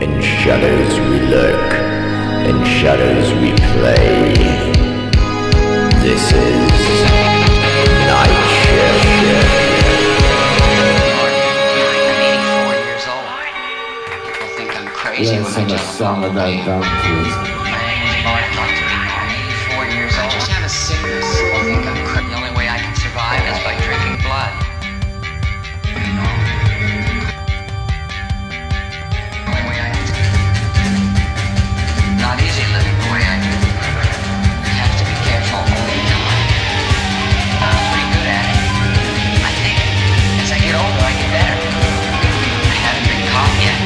In shadows we lurk, in shadows we play. This is Night Shift. I'm 84 years old. People think I'm crazy when I tell them a song about my name doctors. is Mark Dr. I'm 84 years old. I just have a sickness. People think I'm crazy. The only way I can survive is by drinking blood. Not easy living the way I do. You have to be careful all the time. I'm pretty good at it. I think as I get older, I get better. I haven't been caught yet.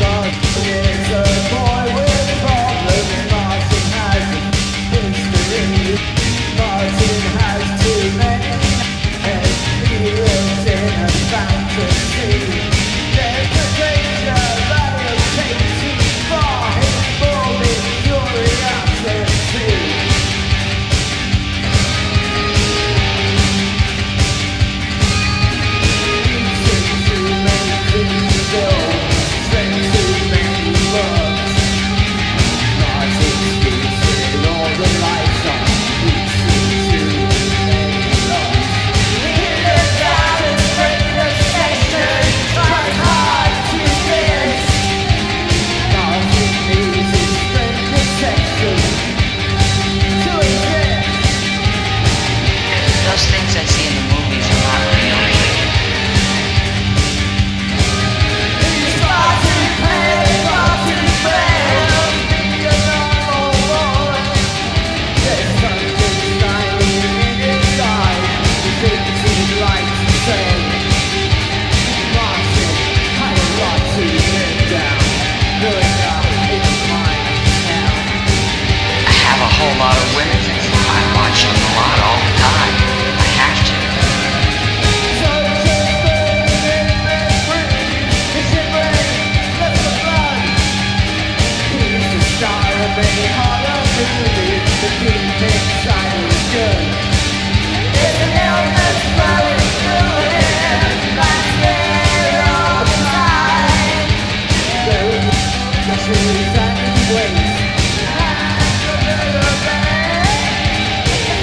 Martin is a boy with problems. Martin has history. Martin has too many heads. He lives in a fantasy. There's a danger that will take too far. His morbid curiosity. Eating too many things go. Spend too many bucks. Martin's losing all the lights on. Eating too many loves. He lives out in radio station. Tries hard to miss. Martin needs his friend protection to exist. Those things I see in the movies are not real. He's far too pale, far too frail to be a normal boy. There's something shining in his eyes. He thinks he'd like to say, Martin, I don't want to live down. Going up in mine now. I have a whole lot of women. I watch them a lot all the time. I have to. So just burn in and breathe. It's your brain, that's the blood. He's the star of many horror movies. The deep inside is good. It's an illness flowing through him. That's there all the time. Those trees and waste. Hands of the bed.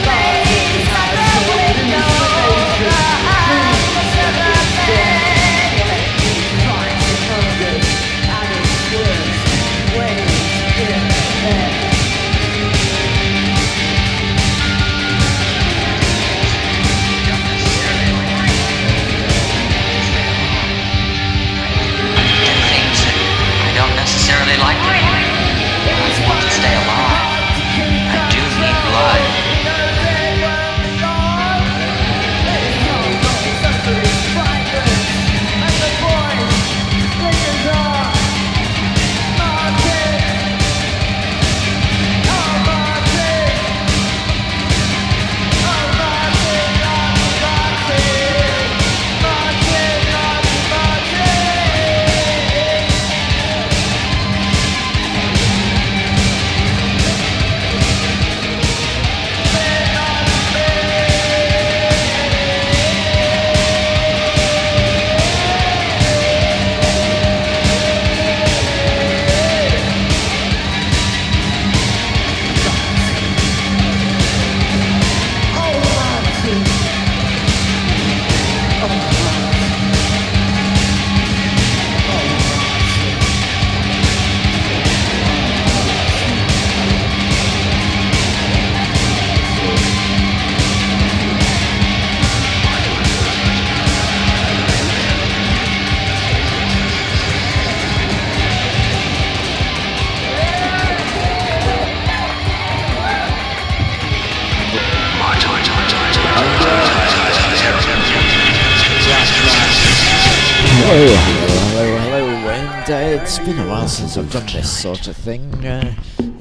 Flames at the window. The hands of the bed. Trying to focus at its worst. Waves in the head. Do things that I don't necessarily like to do. I just want to stay alive. I do need blood. Hello, and it's been a while since I've done this sort of thing.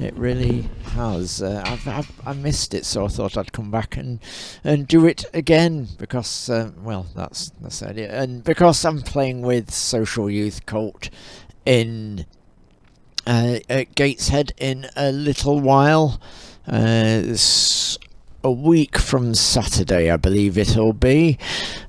It really has. I missed it, so I thought I'd come back and do it again because, well, that's the idea. And because I'm playing with Social Youth Cult in at Gateshead in a little while. a week from Saturday, I believe it'll be.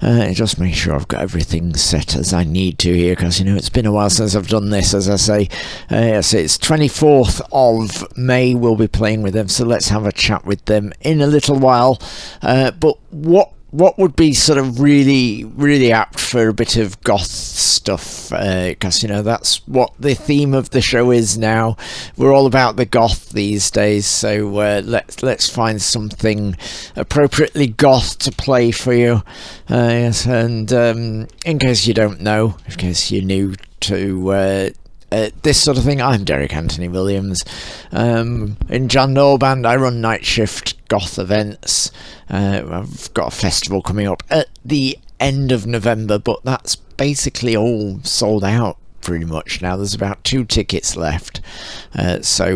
Just make sure I've got everything set as I need to here, because it's been a while since I've done this, as I say. So it's 24th of May we'll be playing with them, so let's have a chat with them in a little while. But what would be sort of really, really apt for a bit of goth stuff, because that's what the theme of the show is now. We're all about the goth these days, so let's find something appropriately goth to play for you. Yes, and in case you don't know, in case you're new to this sort of thing, I'm Derek Anthony Williams. In Jan Band, I run night shift goth events. I've got a festival coming up at the end of November, but that's basically all sold out pretty much now. There's about 2 tickets left, so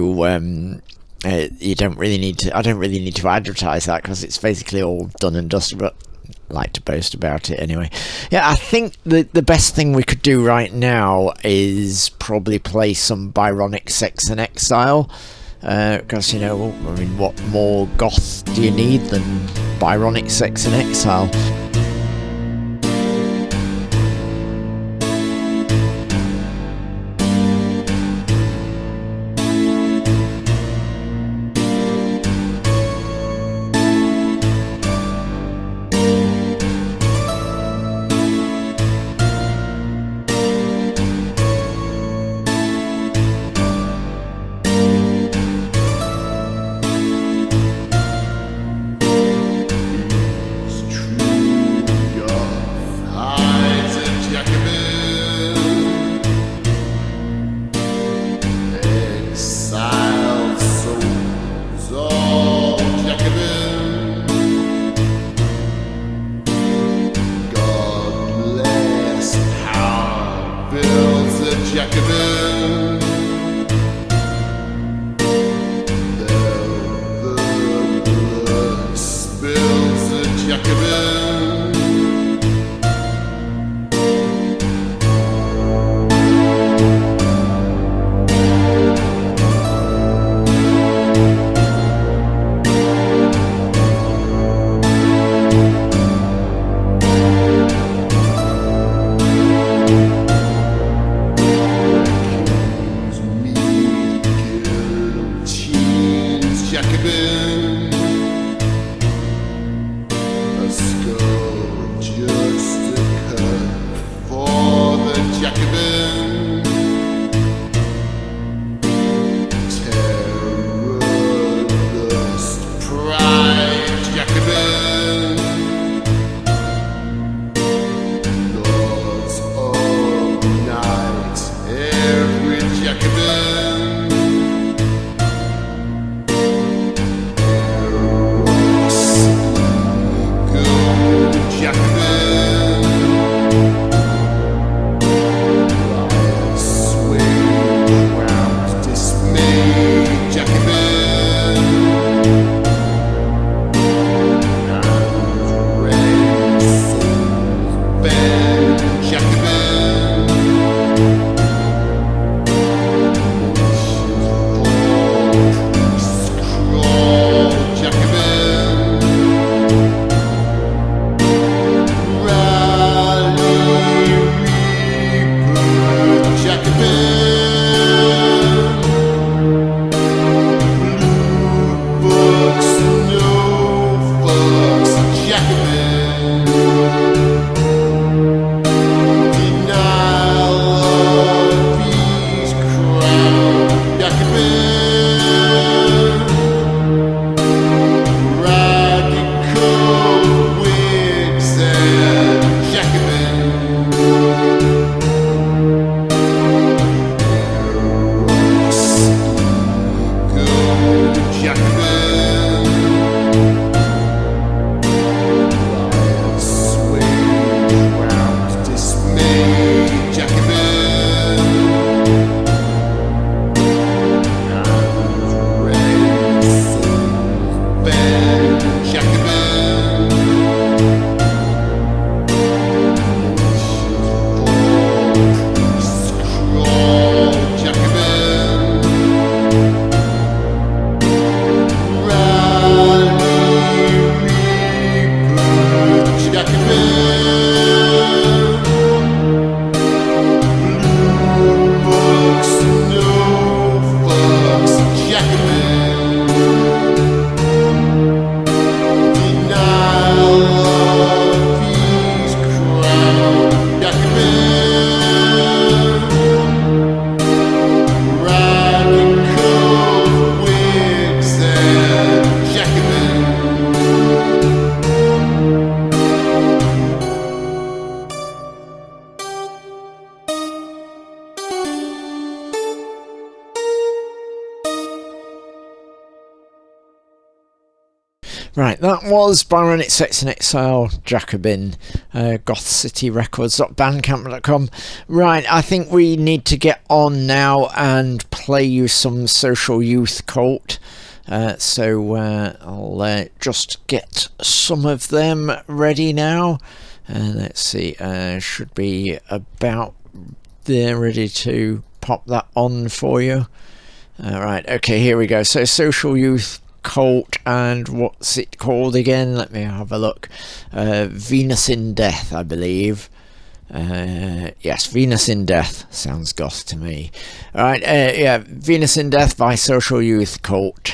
you don't really need to. I don't really need to advertise that because it's basically all done and dusted. But I like to boast about it anyway. Yeah, I think the best thing we could do right now is probably play some Byronic Sex and Exile. Because what more goth do you need than Byronic Sex and Exile? Jacobin, the blood spills the Jacobin. Right, that was Byronic Sex and Exile, Jacobin, gothcityrecords.bandcamp.com. Right, I think we need to get on now and play you some Social Youth Cult. So I'll just get some of them ready now. Let's see, should be about there, ready to pop that on for you. Right, okay, here we go. So Social Youth Cult, and what's it called again? Let me have a look. Venus in Death, I believe. Yes, Venus in Death sounds goth to me. Alright, yeah, Venus in Death by Social Youth Cult.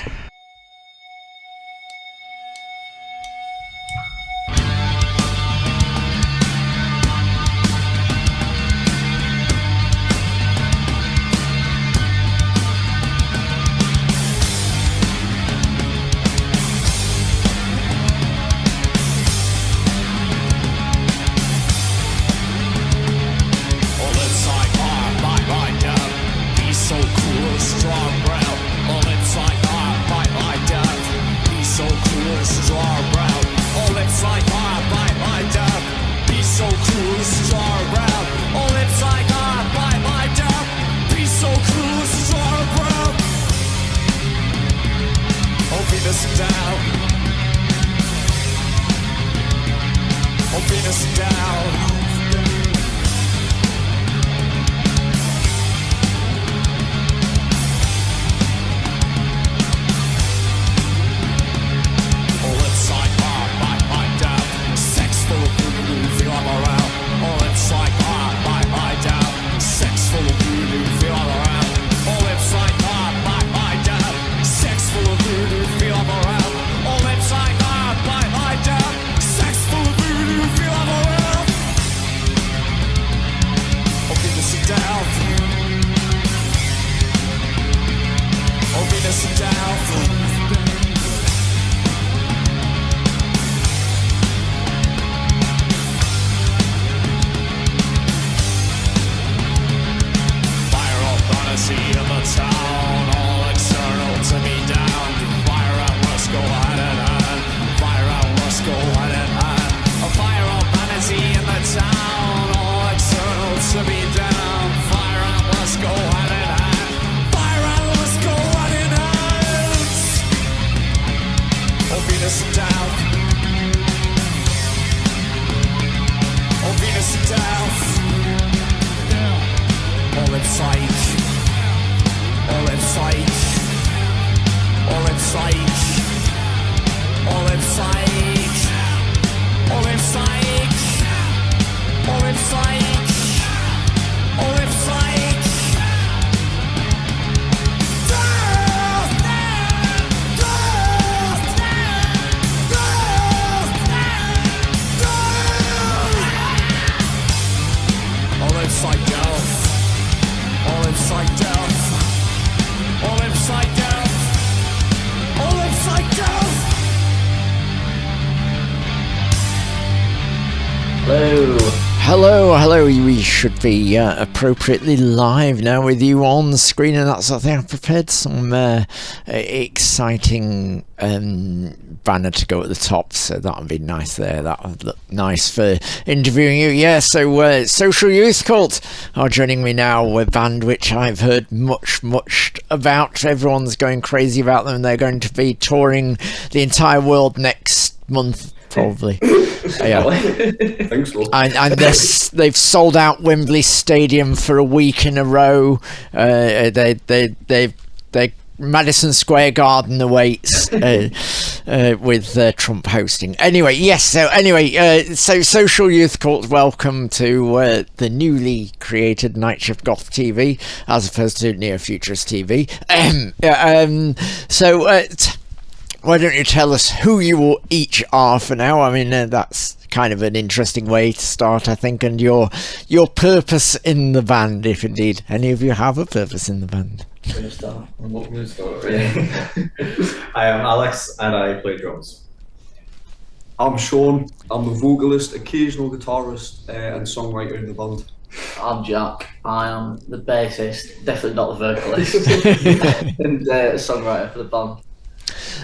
Hello, we should be appropriately live now with you on screen and that sort of thing. I've prepared some exciting banner to go at the top, so that would be nice there. That would look nice for interviewing you. Yeah, so Social Youth Cult are joining me now, a band which I've heard much about. Everyone's going crazy about them. They're going to be touring the entire world next month. Probably, yeah. Thanks, Lord. And they've sold out Wembley Stadium for a week in a row. They Madison Square Garden awaits with Trump hosting. Anyway, yes. So Social Youth Cult, welcome to the newly created Night Shift Goth TV, as opposed to Near Futurist TV. Why don't you tell us who you each are for now? I mean, that's kind of an interesting way to start, I think, and your purpose in the band, if indeed any of you have a purpose in the band. I'm not going to start. I am Alex, and I play drums. I'm Shaun. I'm the vocalist, occasional guitarist, and songwriter in the band. I'm Jack. I am the bassist, definitely not the vocalist, and songwriter for the band.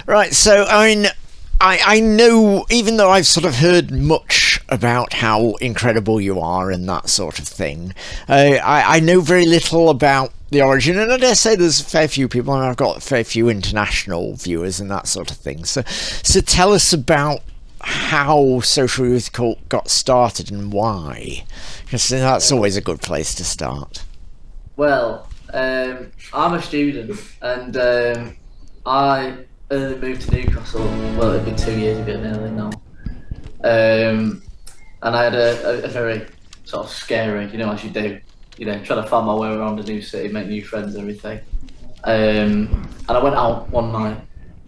Right, so I mean, I know, even though I've sort of heard much about how incredible you are and that sort of thing, I know very little about the origin, and I dare say there's a fair few people, and I've got a fair few international viewers and that sort of thing. So tell us about how Social Youth Cult got started and why, because that's always a good place to start. Well, I'm a student, and I early moved to Newcastle. Well, it'd be 2 years ago nearly now. And I had a very sort of scary, as you do, trying to find my way around a new city, make new friends and everything. And I went out one night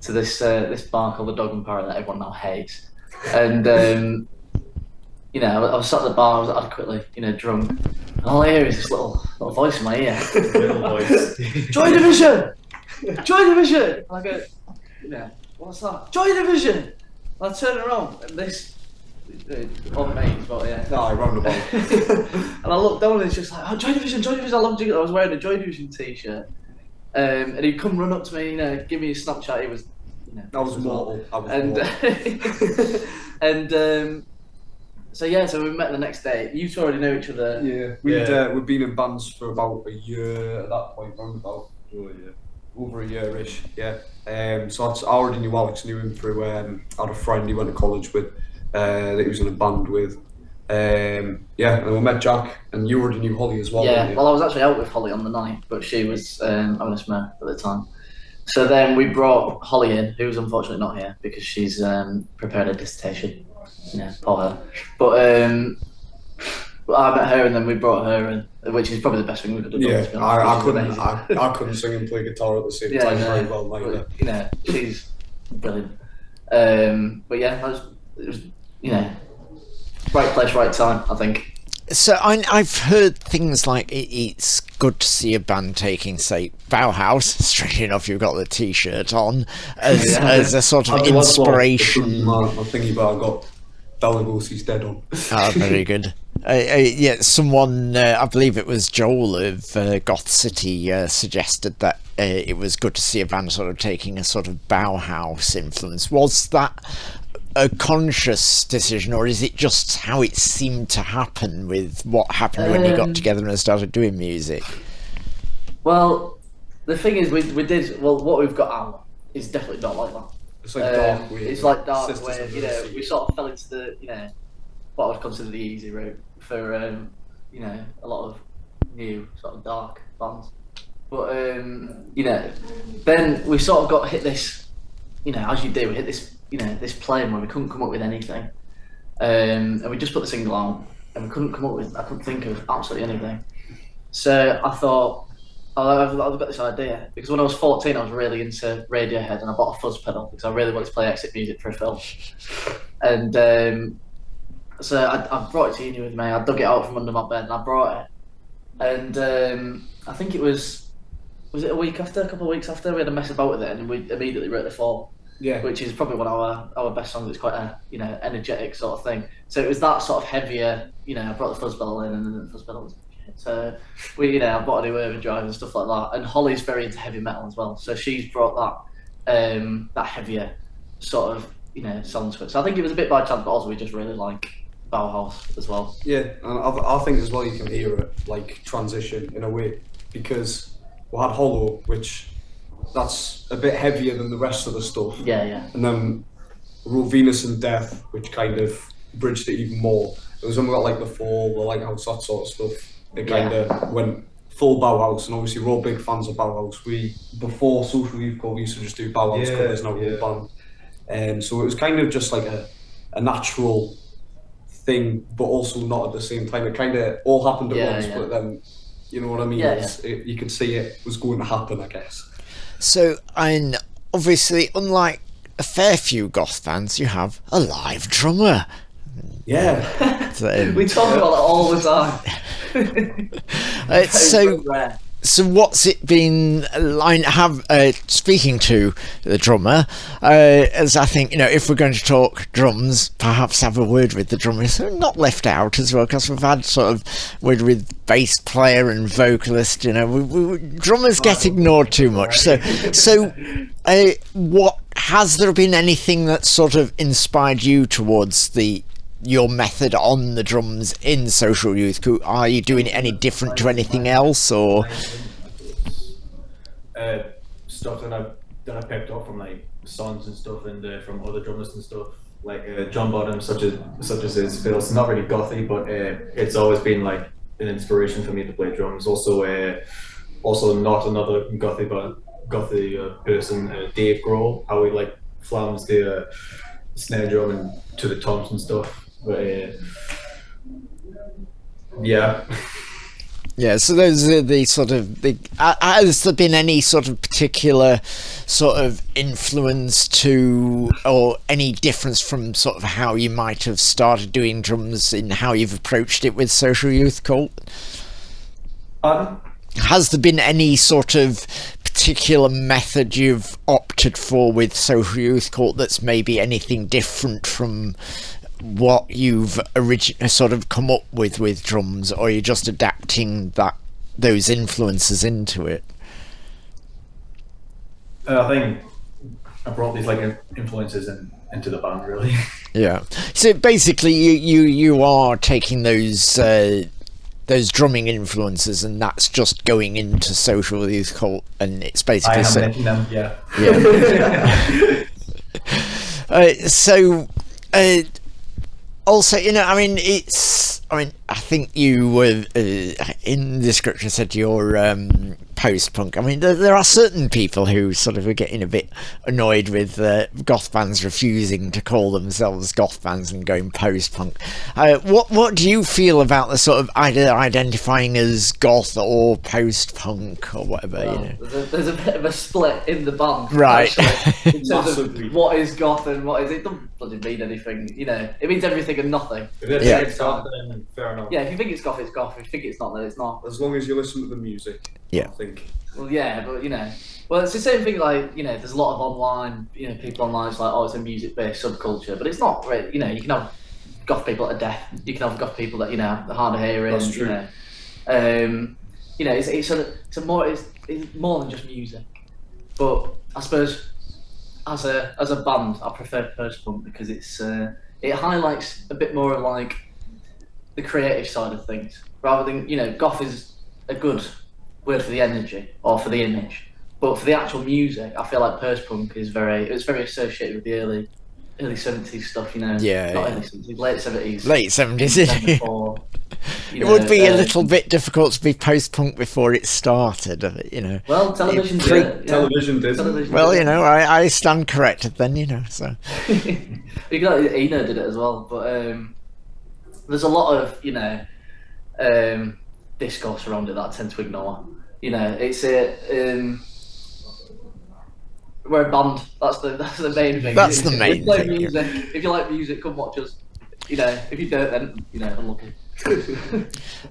to this bar called the Dog and Parrot that everyone now hates. And I was sat at the bar, I was quickly, drunk. And all I hear is this little voice in my ear. Little voice. Joy Division! Joy Division! And I go, what's that? Joy Division! And I turn around and this old mate, but yeah. No, roundabout. And I looked down and it's just like, oh, Joy Division, I love you. I was wearing a Joy Division t-shirt. And he'd come run up to me, give me a Snapchat. He was, I was mortal. So we met the next day. You two already know each other. Yeah, we'd been in bands for about a year at that point, roundabout. Over a year-ish, yeah. So I already knew Alex, knew him through, I had a friend he went to college with, that he was in a band with. And then we met Jack, and you already knew Holly as well. Yeah, well I was actually out with Holly on the night, but she was having a smoke at the time. So then we brought Holly in, who was unfortunately not here, because she's prepared a dissertation. Yeah, poor her. But I met her and then we brought her in, which is probably the best thing we could have done. Yeah, to be honest, I couldn't sing and play guitar at the same time very well neither. She's brilliant. But yeah, it was right place, right time, I think. So I've heard things like it's good to see a band taking, say, Bauhaus. Strangely enough, you've got the T-shirt on as a sort of inspiration. My thingy bar got Bela Lugosi's Dead on. Ah, very good. Someone, I believe it was Joel of Goth City, suggested that it was good to see a band sort of taking a sort of Bauhaus influence. Was that a conscious decision, or is it just how it seemed to happen with what happened when you got together and started doing music? Well, the thing is, we did, what we've got out is definitely not like that. It's like dark wave. It's like dark wave, we sort of fell into the, what I would consider the easy route for, a lot of new sort of dark bands. But, then we sort of got hit this, as you do, we hit this, this plane where we couldn't come up with anything. And we just put the single out and I couldn't think of absolutely anything. So I thought, I've got this idea, because when I was 14 I was really into Radiohead and I bought a fuzz pedal because I really wanted to play exit music for a film. And so I brought it to uni with me. I dug it out from under my bed and I brought it. And I think it was it a couple of weeks after, we had a mess about with it and we immediately wrote the fall. Yeah, which is probably one of our best songs. It's quite a energetic sort of thing. So it was that sort of heavier. I brought the fuzz pedal in, and then the fuzz pedal was shit. So we I bought a new overdrive and stuff like that. And Holly's very into heavy metal as well, so she's brought that heavier sort of sound to it. So I think it was a bit by chance, but also we just really like Bauhaus as well. Yeah, I think as well you can hear it like transition in a way, because we had Hollow, which that's a bit heavier than the rest of the stuff. Yeah. And then Venus and Death, which kind of bridged it even more. It was when we got like the Fall, the Lighthouse, that sort of stuff. It kind of went full Bauhaus, and obviously we're all big fans of Bauhaus. Before Social Youth Cult, we used to just do Bauhaus covers, now we're a band. So it was kind of just like a natural thing, but also not at the same time. It kind of all happened at once, but then, you know what I mean? You could see it was going to happen, I guess. So, and obviously, unlike a fair few goth bands, you have a live drummer. Yeah. We talk about that all the time. So what's it been like? Speaking to the drummer, as I think, if we're going to talk drums, perhaps have a word with the drummer. So not left out as well, because we've had sort of word with bass player and vocalist. Drummers get ignored too much. So what has there been anything that sort of inspired you towards your method on the drums in Social Youth? Are you doing it any different to anything else, or stuff that I picked up from like songs and stuff, and from other drummers and stuff, like John Bottom, such as his fills. Not really gothy, but it's always been like an inspiration for me to play drums. Also not another gothy person, Dave Grohl, how he like flams the snare drum and to the toms and stuff. But yeah. So those are the sort of has there been any sort of particular sort of influence to, or any difference from sort of how you might have started doing drums in how you've approached it with Social Youth Cult? Has there been any sort of particular method you've opted for with Social Youth Cult that's maybe anything different from what you've originally sort of come up with drums, or you're just adapting those influences into it? I think I brought these like influences into the band, really. Yeah. So basically, you are taking those drumming influences, and that's just going into Social Youth Cult, and it's basically. I am making them, yeah. Yeah. Also, I think you were in the description said you're post-punk. I mean, there are certain people who sort of are getting a bit annoyed with goth bands refusing to call themselves goth bands and going post-punk. What do you feel about the sort of either identifying as goth or post-punk or whatever? There's a bit of a split in the band, right? Actually, in terms of what is goth and what is it. Doesn't mean anything. It means everything and nothing. If it's goth, then fair enough. Yeah, if you think it's goth, it's goth. If you think it's not, then it's not. As long as you listen to the music. Yeah. I think. Well, yeah, but well, it's the same thing. Like, there's a lot of online, people online. It's like, oh, it's a music-based subculture, but it's not. Right? You can have goth people that are deaf. You can have goth people that are hard of hearing. That's true. It's more than just music. But I suppose as a band, I prefer post-punk because it highlights a bit more of like the creative side of things, rather than goth is a good word for the energy or for the image, but for the actual music, I feel like post-punk is very associated with the early 70s stuff. Early 70s, late 70s. Late 70s. It would be a little bit difficult to be post-punk before it started, Well, television did. Television did. Well, I stand corrected then, so. Eno did it as well, but there's a lot of discourse around it that I tend to ignore. It's we're a band. That's the main thing. That's the main thing. Music. If you like music, come watch us. If you don't, then unlucky.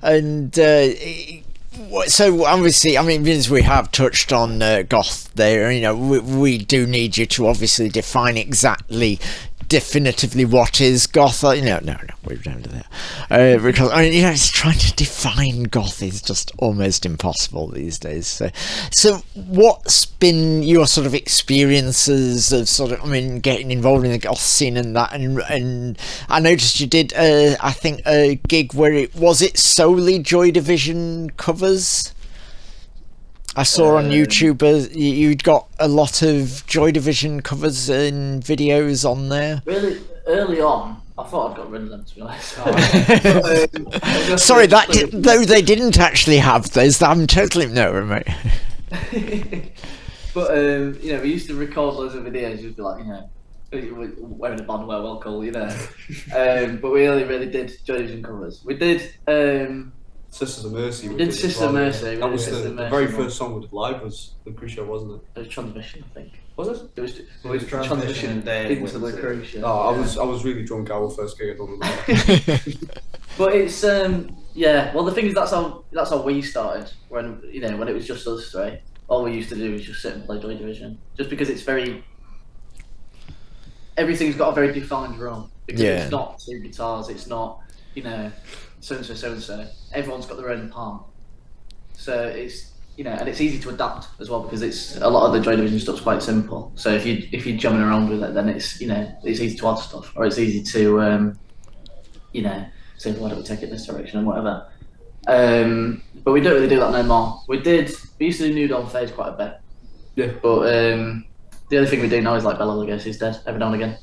And so obviously, I mean, because we have touched on goth there, we do need you to obviously define definitively what is goth. No, we've done that because it's trying to define goth is just almost impossible these days. So what's been your sort of experiences of getting involved in the goth scene and that? And I noticed you did I think a gig where it solely Joy Division covers. I saw on YouTube you'd got a lot of Joy Division covers and videos on there. Really, early on, I thought I'd got rid of them, to be honest. Sorry, though they didn't actually have those. I'm totally mate. But we used to record loads of videos. You'd be like, wearing a band wear well cool, but we only really did Joy Division covers. We did. Sisters of Mercy. We did Sisters of Mercy. That was the very first song we did live was Lucretia, wasn't it? It was Transmission, I think. Was it? It was Transmission into Lucretia. Oh, I was really drunk our first gig. I don't remember. But it's Yeah, well, the thing is, that's how we started. When when it was just us three, all we used to do was just sit and play Joy Division. Just because everything's got a very defined role. Because it's not two guitars, it's not so and so. Everyone's got their own part. So it's and it's easy to adapt as well because it's a lot of the Joy Division stuff's quite simple. So if you're jamming around with it, then it's it's easy to add stuff, or it's easy to say why don't we take it this direction and whatever. But we don't really do that no more. We used to do Nude on Phase quite a bit. Yeah. But the only thing we do now is like Bela Lugosi's Dead every now and again.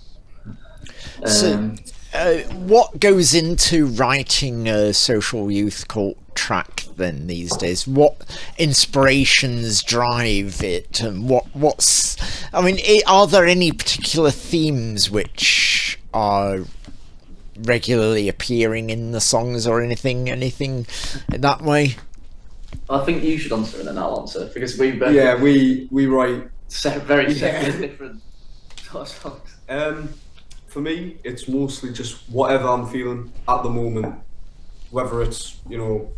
What goes into writing a social youth cult track then these days? What inspirations drive it, and are there any particular themes which are regularly appearing in the songs or anything that way? I think you should answer and then I'll answer because we write very different sort of songs. For me, it's mostly just whatever I'm feeling at the moment, whether it's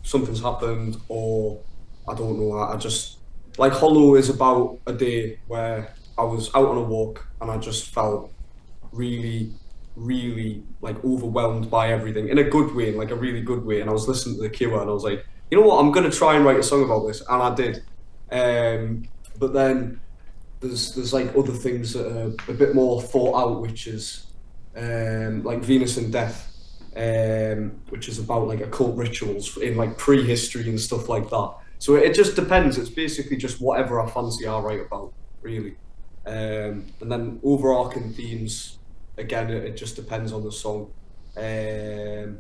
something's happened or I don't know. I just like Hollow is about a day where I was out on a walk and I just felt really, really like overwhelmed by everything in a good way, in like a really good way. And I was listening to The Cure and I was like, you know what, I'm gonna try and write a song about this, and I did. But then there's like other things that are a bit more thought out, which is like Venus and Death, which is about like occult rituals in like prehistory and stuff like that. So it just depends. It's basically just whatever I fancy I write about, really. And then overarching themes, again, it just depends on the song. I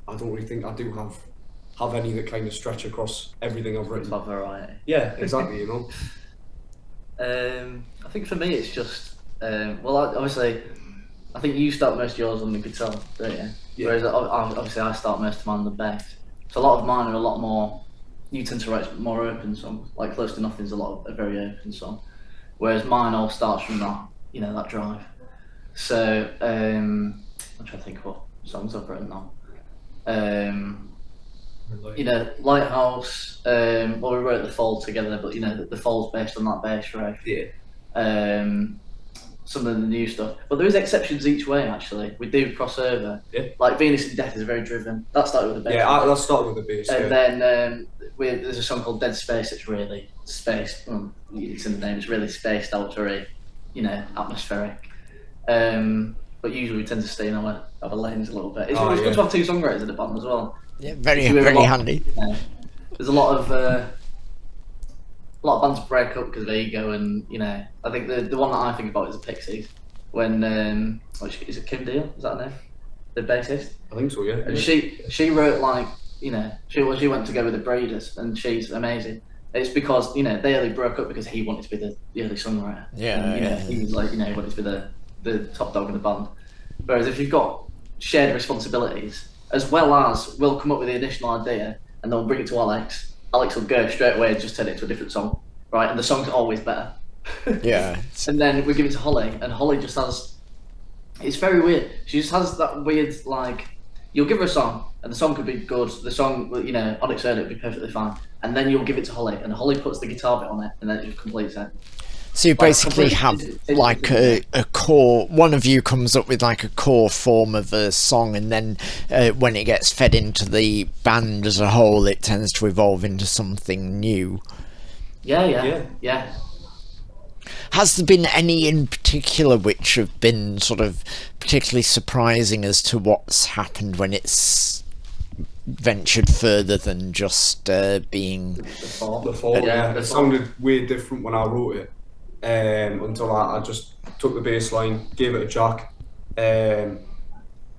don't really think I do have any that kind of stretch across everything I've written. It's variety. Yeah, exactly. I think for me it's just obviously I think you start most of yours on the guitar, don't you? Yeah. Whereas obviously I start most of mine on the bass. So a lot of mine are a lot more. You tend to write more open songs. Like Close to Nothing's a very open song, whereas mine all starts from that that drive. So I'm trying to think what songs I've written now. Lighthouse. We wrote The Fall together, but the Fall's based on that bass riff. Yeah. Some of the new stuff, but there is exceptions each way. Actually, we do cross over. Yeah. Like Venus and Death is very driven. That started with the bass. Yeah, that started with the bass. And then there's a song called Dead Space. It's really spaced. It's in the name. It's really spaced out, very atmospheric. But usually we tend to stay in our lanes a little bit. It's good to have two songwriters in the band as well. Yeah, very handy. There's a lot of bands break up because of ego, and I think the one that I think about is the Pixies. When is it Kim Deal? Is that her name? The bassist. I think so. Yeah. And she wrote she went to go with the Breeders, and she's amazing. It's because they only broke up because he wanted to be the early songwriter. Yeah. And, he was like he wanted to be the top dog in the band. Whereas if you've got shared responsibilities, as well as we'll come up with the initial idea and they'll bring it to Alex will go straight away and just turn it to a different song, right? And the song's always better. Yeah. And then we give it to Holly, and Holly just has, it's very weird. She just has that weird, you'll give her a song and the song could be good, the song, on its own it would be perfectly fine, and then you'll give it to Holly and Holly puts the guitar bit on it and then it just completes it. So you basically have like a core, one of you comes up with like a core form of a song, and then when it gets fed into the band as a whole, it tends to evolve into something new. Yeah. Has there been any in particular which have been sort of particularly surprising as to what's happened when it's ventured further than just being... The Fall, yeah. It sounded way different when I wrote it. Until I just took the bass line, gave it a jack.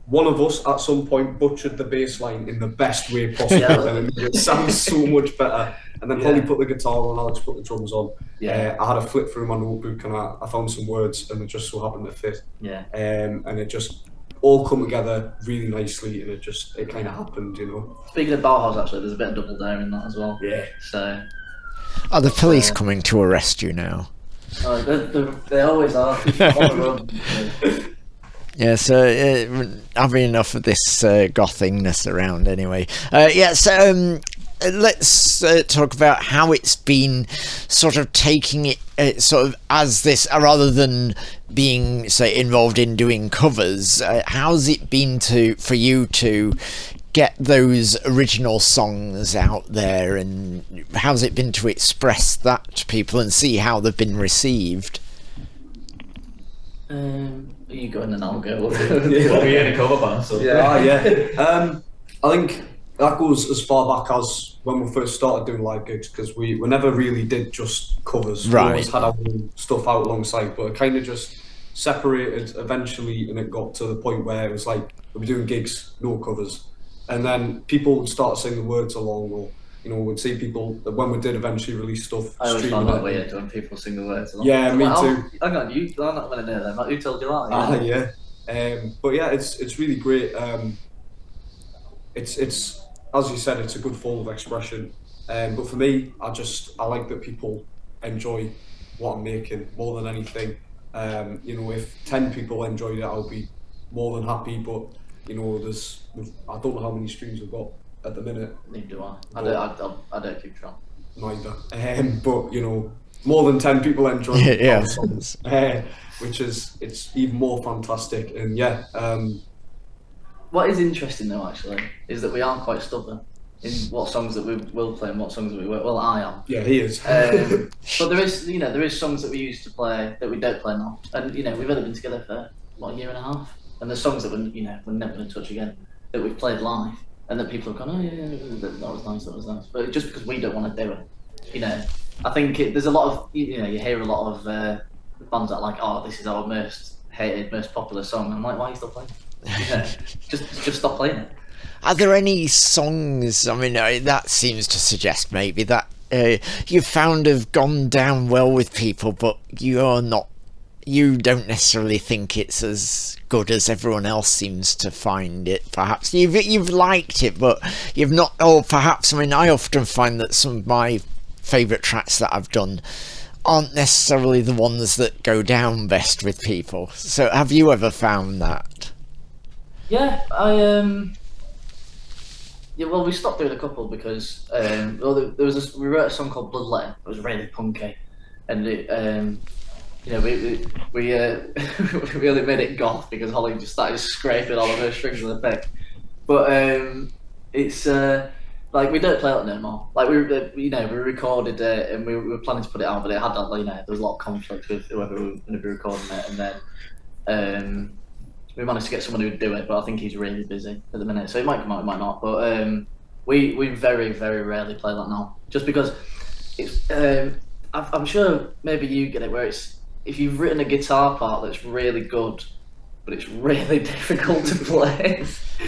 One of us at some point butchered the bass line in the best way possible, and it sounds so much better. And then Holly put the guitar on, Alex put the drums on. I had a flip through my notebook and I found some words, and it just so happened to fit. And it just all come together really nicely, and it kind of happened, Speaking of Bauhaus, actually, there's a bit of double dare in that as well. Yeah. So. Are the police coming to arrest you now? Oh, they always are. Yeah, so having enough of this gothingness around anyway. Let's talk about how it's been sort of taking it sort of as this, rather than being, say, involved in doing covers. How's it been for you to get those original songs out there, and how's it been to express that to people and see how they've been received? You go and then I'll go. Well, we had a cover band, so I think that goes as far back as when we first started doing live gigs, because we never really did just covers. Right. We always had our own stuff out alongside, but it kind of just separated eventually, and it got to the point where it was like we were doing gigs, no covers, and then people would start saying the words along, or we'd see people that when we did eventually release stuff. I always found that weird when people sing the words along. Yeah, me too. Hang on, I'm not going to know them. Like, who told you that? Yeah. But yeah, it's really great. It's as you said, it's a good form of expression. But for me, I like that people enjoy what I'm making more than anything. If 10 people enjoyed it, I'll be more than happy. But I don't know how many streams we've got at the minute. Neither do I. I don't keep track. Neither. But more than 10 people enjoy our songs, which it's even more fantastic. And what is interesting though, actually, is that we are quite stubborn in what songs that we will play and what songs that we won't. Well, I am. Yeah, he is. But there is songs that we used to play that we don't play now, and we've only been together for a year and a half, and there's songs that we're never going to touch again that we've played live, and that people have gone, oh yeah, that was nice, but just because we don't want to do it, I think there's a lot of you hear a lot of bands that are like, oh, this is our most hated, most popular song. And I'm like, why are you still playing? Just stop playing it. Are there any songs, that seems to suggest maybe that you found have gone down well with people, but you don't necessarily think it's as good as everyone else seems to find it. Perhaps you've liked it, but you've not. Or perhaps I often find that some of my favourite tracks that I've done aren't necessarily the ones that go down best with people. So have you ever found that? Yeah, well, we stopped doing a couple because we wrote a song called Bloodletting. It was really punky, and it, we only made it goth because Holly just started scraping all of her strings on the pick. But it's like we don't play it no more. Like we recorded it and we were planning to put it out, but it had there was a lot of conflict with whoever we were going to be recording it, and then we managed to get someone who would do it, but I think he's really busy at the minute, so it might come out, it might not. But we very, very rarely play that now, just because it's. I'm sure maybe you get it, where it's if you've written a guitar part that's really good, but it's really difficult to play.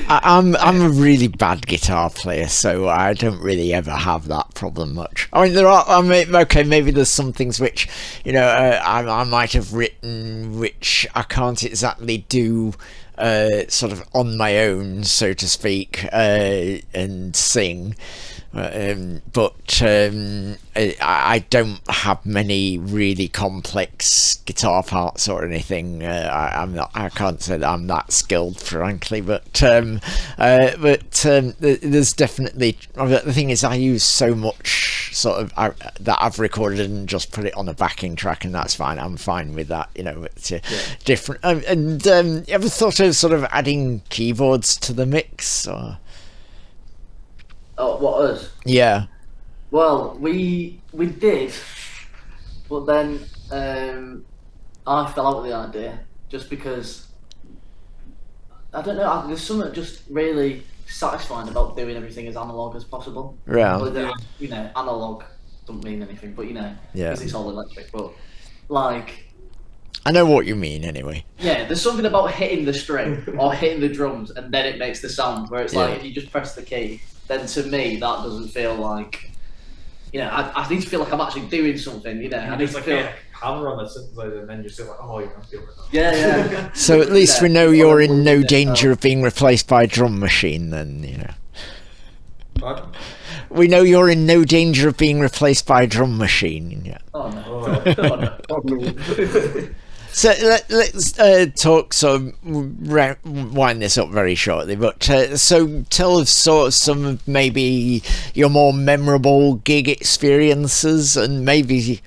I'm a really bad guitar player, so I don't really ever have that problem much. There are. Maybe there's some things which, I might have written which I can't exactly do, sort of on my own, so to speak, and sing. But I don't have many really complex guitar parts or anything. I can't say that I'm that skilled, frankly. But there's definitely. The thing is, I use so much sort of that I've recorded and just put it on a backing track, and that's fine. I'm fine with that. It's different. And you ever thought of sort of adding keyboards to the mix? Or? Oh, what, us? Yeah. Well, we did, but then I fell out with the idea just because I don't know. There's something just really satisfying about doing everything as analog as possible. Right. Well, analog doesn't mean anything, but because it's all electric. But I know what you mean, anyway. Yeah, there's something about hitting the string or hitting the drums, and then it makes the sound. Where it's like if you just press the key. Then to me that doesn't feel like, I need to feel like I'm actually doing something. I need to feel hammer on the synthesizer, and then you're still like, oh, you're not feeling it. Yeah. So at least we know you're in no danger of being replaced by a drum machine. Then Pardon? We know you're in no danger of being replaced by a drum machine. Yeah. Oh no. So let's talk. So wind this up very shortly. But so tell us sort of some of maybe your more memorable gig experiences, and maybe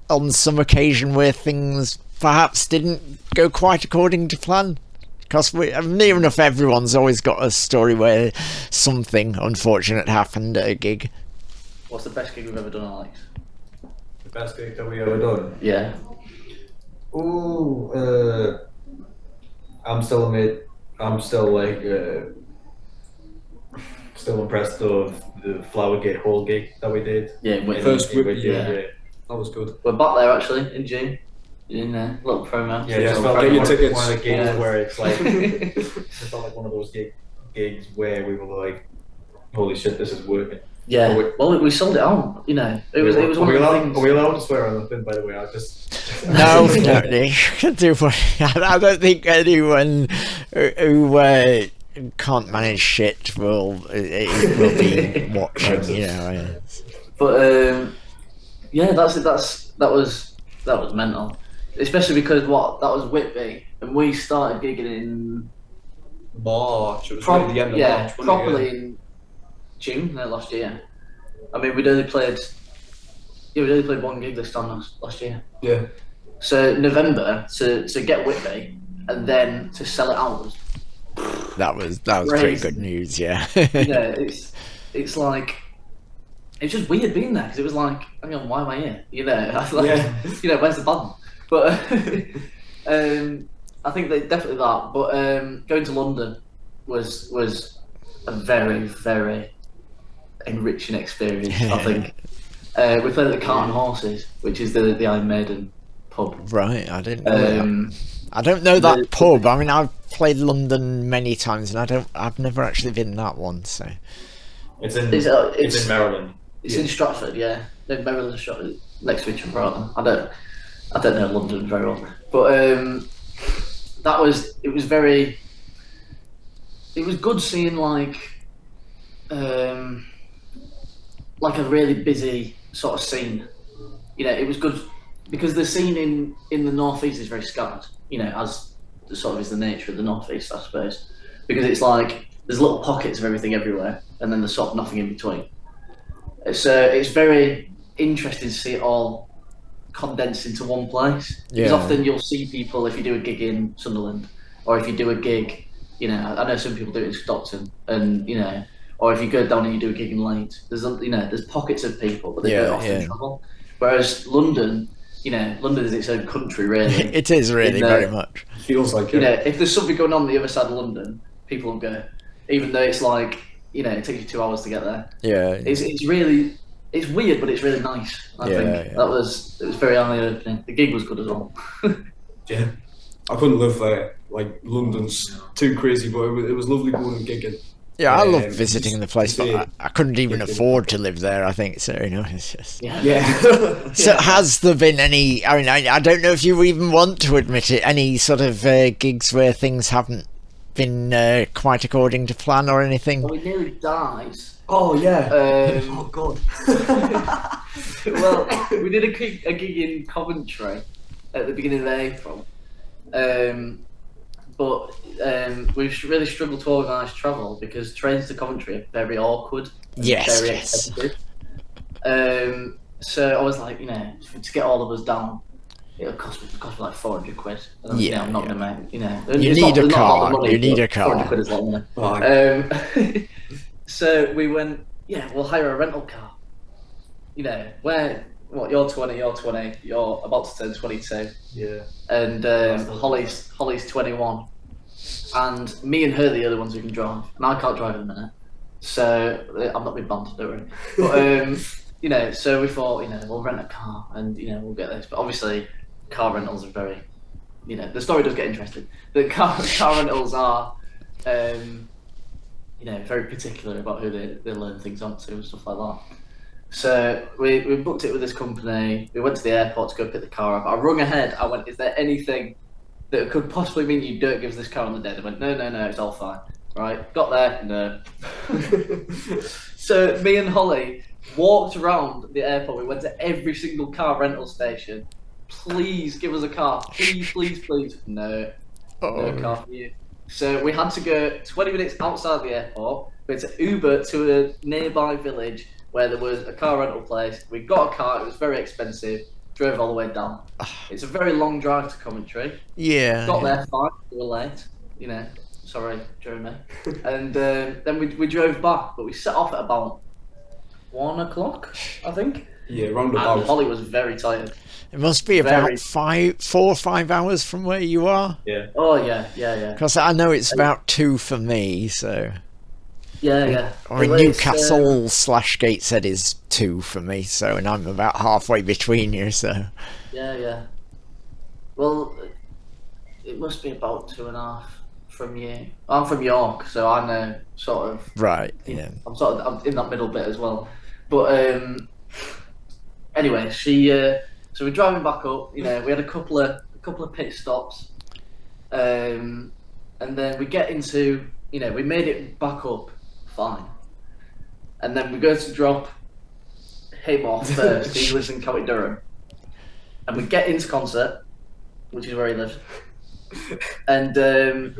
on some occasion where things perhaps didn't go quite according to plan. Because near enough everyone's always got a story where something unfortunate happened at a gig. What's the best gig we've ever done, Alex? The best gig that we ever done. Yeah. Ooh, I'm still still impressed of the Flowergate Hall gig that we did. Yeah, First Whitby, yeah. That was good. We're back there actually in June. In little promo. Yeah, it just felt get like your one tickets. of the gigs Yeah. where it's like, it felt like one of those gigs where we were like, holy shit, this is working. Yeah. Oh, Well, we sold it out. You know, it was one of the things. Are we allowed to swear on the thing, by the way? I just... No, you can do what. I don't think anyone who can't manage shit will be watching. You know. But yeah, that was mental. Especially because that was Whitby, and we started gigging in March. It was really the end of March. Wasn't properly it? in June last year. I mean, we'd only played one gig this time last year. Yeah. So November to get Whitby and then to sell it out was That was pretty crazy. good news. Yeah. Yeah, it's like it's just weird being there because it was like, hang on, why am I here? You know, I was like, you know, where's the band? But I think they definitely that. But going to London was a very, very enriching experience. I think we played at the Cart and Horses, which is the Iron Maiden pub. Right, I didn't know that. I don't know that pub. I mean, I've played London many times, and I've never actually been in that one. So It's in Maryland. It's in Stratford, yeah. No, Maryland, Stratford, next to each other. I don't know London very well, but it was good seeing like a really busy sort of scene. You know, it was good because the scene in the northeast is very scattered. You know, as sort of is the nature of the northeast, I suppose, because it's like there's little pockets of everything everywhere, and then there's sort of nothing in between. So it's very interesting to see it all condensed into one place. Because often you'll see people, if you do a gig in Sunderland, or if you do a gig, you know, I know some people do it in Stockton, and you know, or if you go down and you do a gig in Leeds, there's pockets of people, but they don't often travel. Whereas London, you know, London is its own country, really. It is really very much. Feels like it. You know, if there's something going on the other side of London, people will go, even though it's like, you know, it takes you 2 hours to get there. Yeah. It's really, it's weird, but it's really nice. I think it was very eye opening. The gig was good as well. Yeah, I couldn't live there. Like London's too crazy, but it was lovely going and gigging. Yeah, I love visiting the place, but I couldn't even afford to live there. I think so. You know, it's just. Yeah. So has there been any? I mean, I don't know if you even want to admit it. Any sort of gigs where things haven't been quite according to plan or anything? Well, we nearly died. Oh yeah. Oh god. Well, we did a gig in Coventry at the beginning of April, but we've really struggled to organise travel because trains to Coventry are very awkward. And very expensive. So I was like, you know, to get all of us down, it'll cost me like 400 quid. And I'm not gonna make, you know. You need a car. You need a car. 400 quid is a lot of money. So we went, we'll hire a rental car. You know, you're 20, you're about to turn 22. Yeah. And Holly's 21. And me and her are the other ones who can drive. And I can't drive at the minute. So I'm not been banned, don't worry. But you know, so we thought, you know, we'll rent a car and, you know, we'll get this. But obviously car rentals are very, you know, the story does get interesting. The car rentals are you know, very particular about who they loan things onto and stuff like that. So we booked it with this company. We went to the airport to go pick the car up. I rung ahead. I went, is there anything that could possibly mean you don't give us this car on the day? They went, no, it's all fine. Right, got there, no. So me and Holly walked around the airport. We went to every single car rental station please give us a car. Please. No car for you. So we had to go 20 minutes outside the airport. We had to Uber to a nearby village where there was a car rental place. We got a car. It was very expensive. Drove all the way down. It's a very long drive to Coventry. Yeah. Got there fine. We were late. Sorry, Jeremy. And then we drove back, but we set off at about 1 o'clock, I think. Yeah, roundabout. And Holly was very tired. It must be about 4 or 5 hours from where you are. Yeah. Oh yeah. Because I know it's about 2 for me, so. Yeah. Or Newcastle / Gateshead is 2 for me, so, and I'm about halfway between you, so. Yeah. Well, it must be about 2.5 from you. I'm from York, so I know sort of. Right. Yeah. I'm in that middle bit as well, but anyway, so we're driving back up. We had a couple of pit stops, and then we get into. We made it back up fine, and then we go to drop him off first. He lives in County Durham, and we get into concert, which is where he lives, and then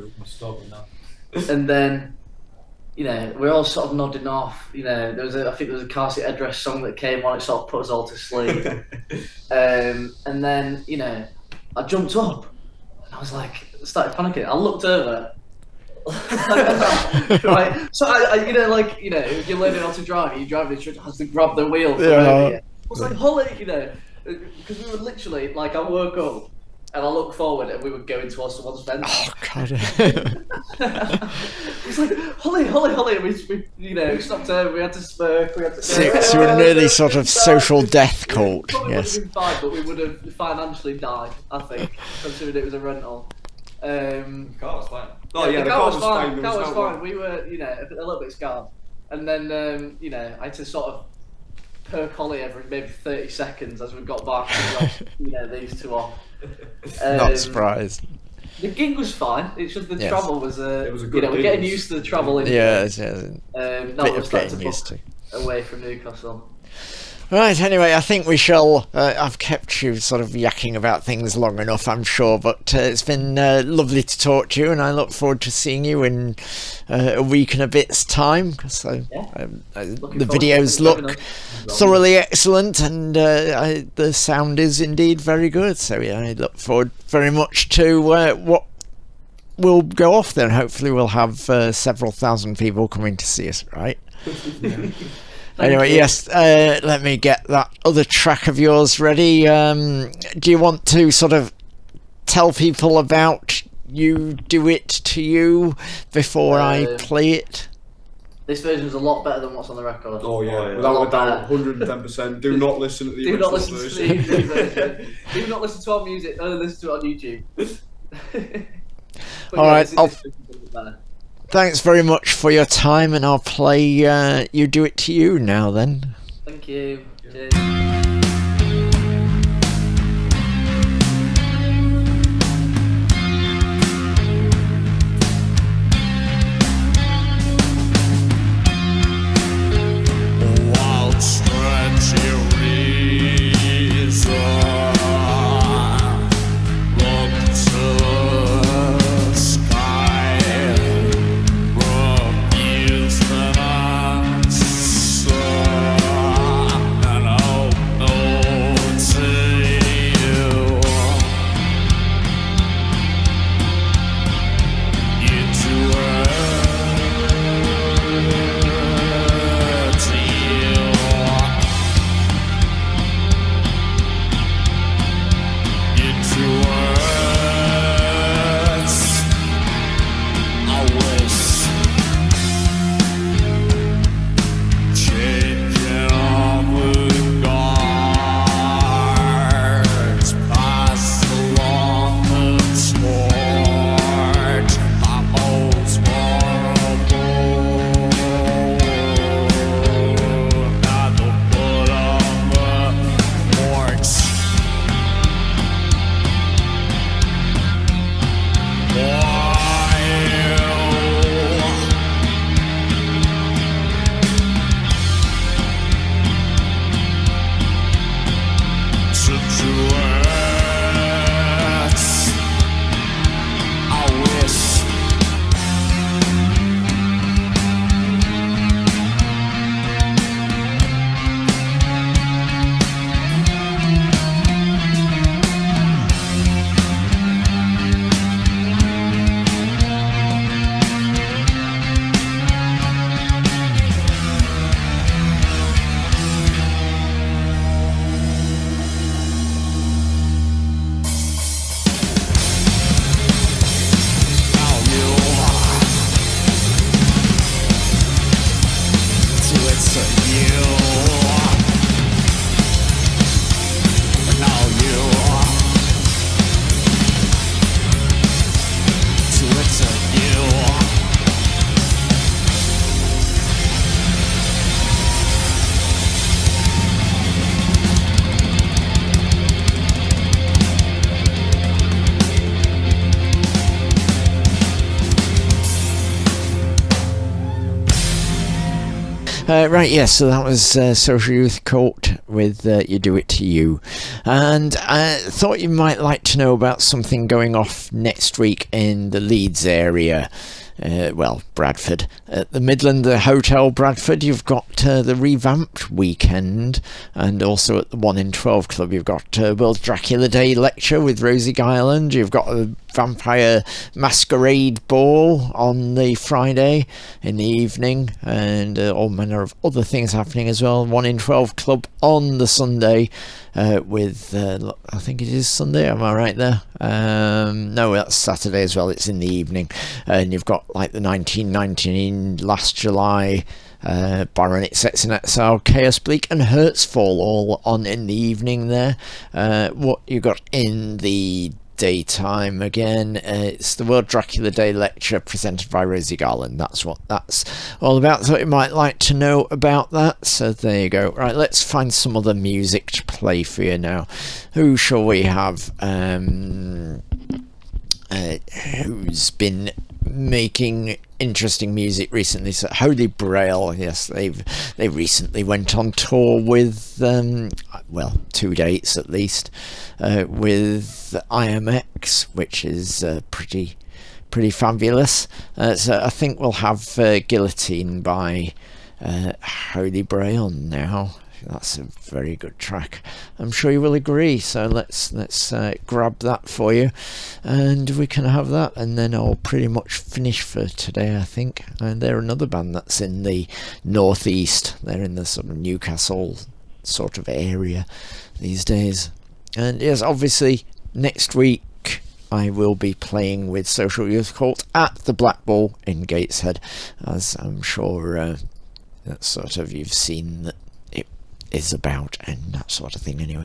we're all sort of nodding off. I think there was a car seat headrest song that came on. It sort of put us all to sleep, and then I jumped up and I was like, started panicking. I looked over. Right, so if you're learning how to drive, you drive the instructor has to grab the wheel. I was like, Holly, because we were literally like, I woke up and I looked forward and we were going towards someone's fence. Oh god! It's like Holly, and we stopped her. We had to smirk. We had to. So you were nearly sort of social death cult. Probably Yes. would have been fine, but we would have financially died. I think, considering it was a rental. The car was fine. Oh yeah, the car was fine. The car was fine. We were, a little bit scarred, and then I had to sort of perk Holly every maybe 30 seconds as we got back and got, these two off. Not surprised. The gig was fine. It's just the travel was it was a good we're getting used to the travel. Yeah. Now Bit we're of starting getting to used to. away from Newcastle. Right, anyway, I think we shall. I've kept you sort of yakking about things long enough, I'm sure, but it's been lovely to talk to you, and I look forward to seeing you in a week and a bit's time, because the videos look thoroughly excellent, and the sound is indeed very good, so yeah, I look forward very much to what will go off then. Hopefully we'll have several thousand people coming to see us, right? Anyway, yes, let me get that other track of yours ready. Do you want to sort of tell people about You Do It To You before I play it? This version is a lot better than what's on the record. Oh yeah, without a doubt, 110%. Do not listen to the Do not original listen version. to the version. Do not listen to our music. Only listen to it on YouTube. All right, thanks very much for your time, and I'll play You Do It To You now then. Thank you. Cheers. Wild stretchy reason, look to the sky, refuse the sun, and hope Right, yes, so that was Social Youth Court with You Do It To You. And I thought you might like to know about something going off next week in the Leeds area. Bradford. At the Midland Hotel Bradford, you've got the revamped weekend, and also at the 1 in 12 Club, you've got World Dracula Day lecture with Rosie Guyland. You've got a vampire masquerade ball on the Friday in the evening, and all manner of other things happening as well. 1 in 12 Club on the Sunday with I think it is Sunday, am I right there? No, that's Saturday as well, it's in the evening. And you've got like the 1919 last July Byronic Sets in Exile, Chaos Bleak and Hertzfall all on in the evening there. What you got in the daytime again, it's the World Dracula Day lecture presented by Rosie Garland. That's what that's all about. So you might like to know about that. So there you go. Right, let's find some other music to play for you now. Who shall we have? Who's been making interesting music recently? So Holy Braille, yes, they recently went on tour with 2 dates at least, with IMX, which is pretty fabulous. So I think we'll have Guillotine by Holy Braille now. That's a very good track. I'm sure you will agree. So let's grab that for you, and we can have that, and then I'll pretty much finish for today, I think. And they're another band that's in the northeast. They're in the sort of Newcastle sort of area these days. And yes, obviously next week I will be playing with Social Youth Cult at the Black Bull in Gateshead, as I'm sure that sort of you've seen that it is about and that sort of thing anyway.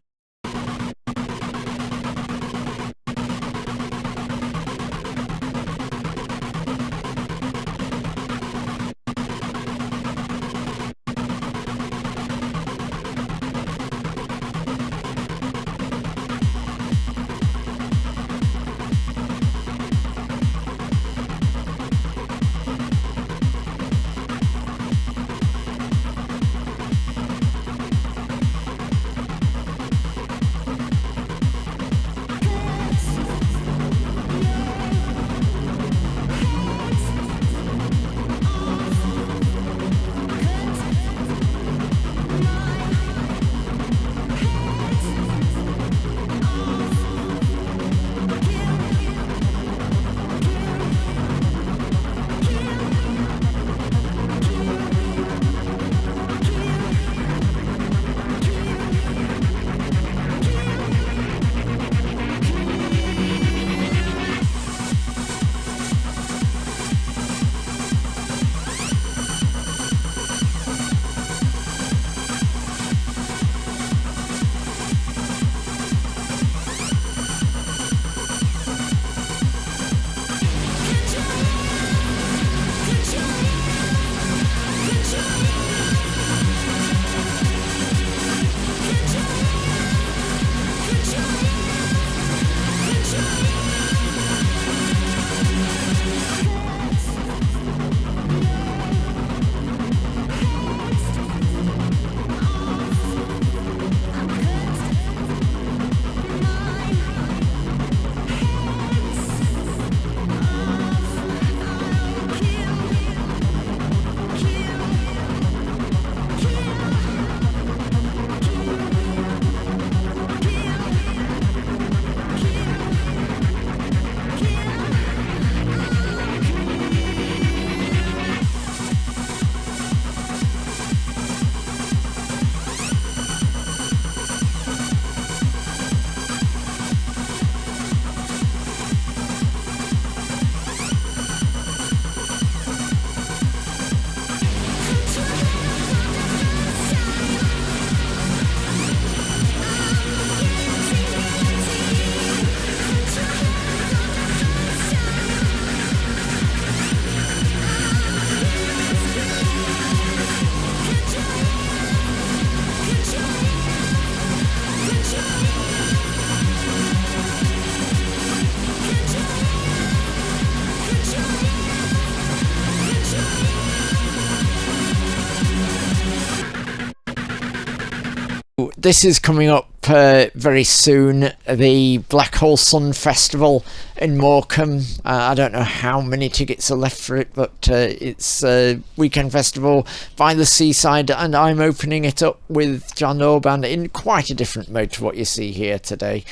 This is coming up very soon, the Black Hole Sun Festival in Morecambe. I don't know how many tickets are left for it, but it's a weekend festival by the seaside, and I'm opening it up with John Orban in quite a different mode to what you see here today.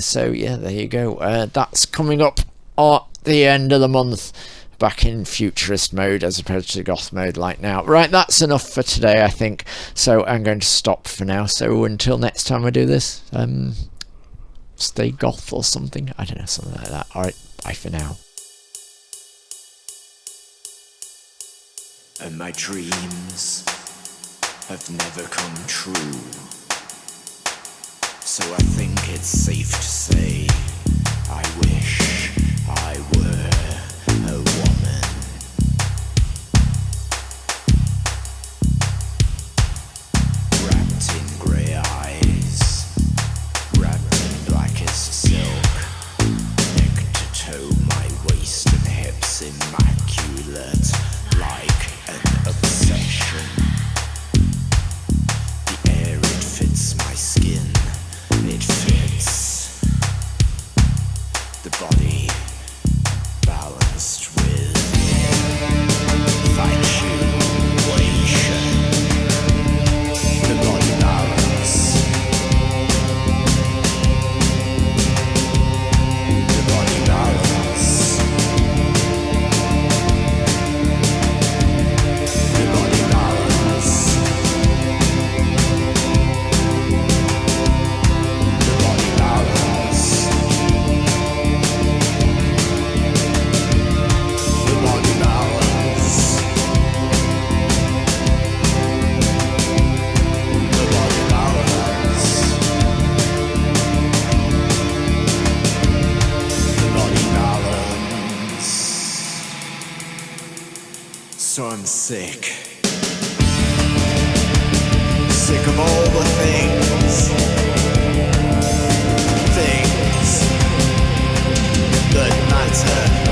So yeah, there you go. That's coming up at the end of the month, back in futurist mode as opposed to goth mode like now. Right, that's enough for today, I think, so I'm going to stop for now. So until next time I do this, stay goth or something, I don't know, something like that. Alright, bye for now. And my dreams have never come true, so I think it's safe to say I wish I were a woman. Wrapped in grey eyes, wrapped in blackest silk, neck to toe, my waist and hips immaculate, like an obsession. The air, it fits my skin, it fits the body, balanced with fatuation. The body balance. The body balance. The body balance. The body balance. The body balance. The body balance. The body balance. So I'm sick. Sick of all the things that matter.